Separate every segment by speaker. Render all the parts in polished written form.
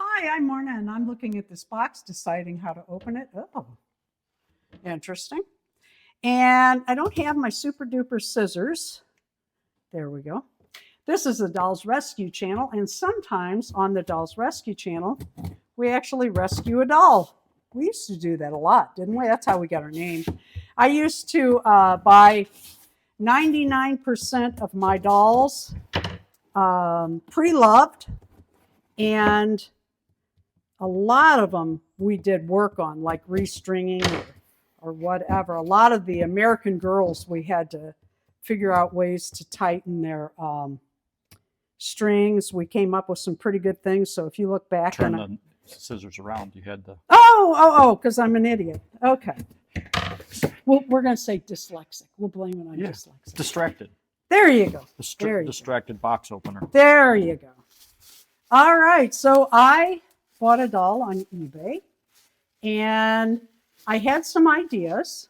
Speaker 1: Hi, I'm Morna, and I'm looking at this box, deciding how to open it. Oh, interesting. And I don't have my super duper scissors. There we go. This is the Dolls Rescue channel, and sometimes on the Dolls Rescue channel, we actually rescue a doll. We used to do that a lot, didn't we? That's how we got our name. I used to buy 99% of my dolls pre-loved, and a lot of them we did work on, like restringing or whatever. A lot of the American Girls, we had to figure out ways to tighten their strings. We came up with some pretty good things. So if you look back,
Speaker 2: turn the scissors around, you had to.
Speaker 1: Because I'm an idiot. Okay. Well, we're going to say dyslexic. We'll blame it on dyslexic.
Speaker 2: Distracted.
Speaker 1: There you go.
Speaker 2: Distracted box opener.
Speaker 1: There you go. All right. So I bought a doll on eBay, and I had some ideas.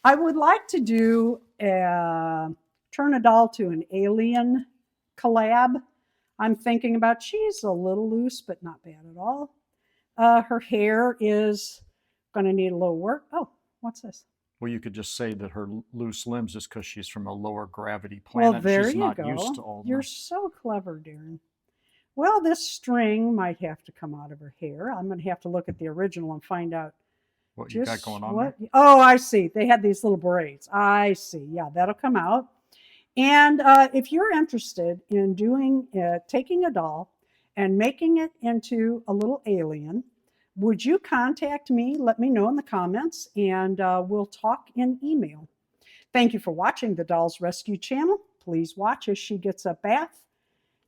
Speaker 1: I would like to do turn a doll to an alien collab. I'm thinking about, she's a little loose, but not bad at all. Her hair is going to need a little work. Oh, what's this?
Speaker 2: Well, you could just say that her loose limbs is because she's from a lower gravity planet.
Speaker 1: Well, there
Speaker 2: she's
Speaker 1: you
Speaker 2: not
Speaker 1: go.
Speaker 2: Used to all
Speaker 1: You're so clever, Darren. Well, this string might have to come out of her hair. I'm going to have to look at the original and find out
Speaker 2: what you got going on there.
Speaker 1: Oh, I see. They had these little braids. I see. Yeah, that'll come out. And if you're interested in doing, taking a doll and making it into a little alien, would you contact me? Let me know in the comments, and we'll talk in email. Thank you for watching the Dolls Rescue channel. Please watch as she gets a bath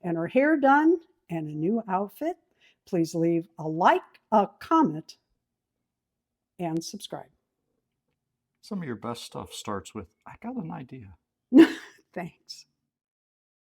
Speaker 1: and her hair done and a new outfit. Please leave a like, a comment, and subscribe.
Speaker 2: Some of your best stuff starts with, I got an idea.
Speaker 1: Thanks.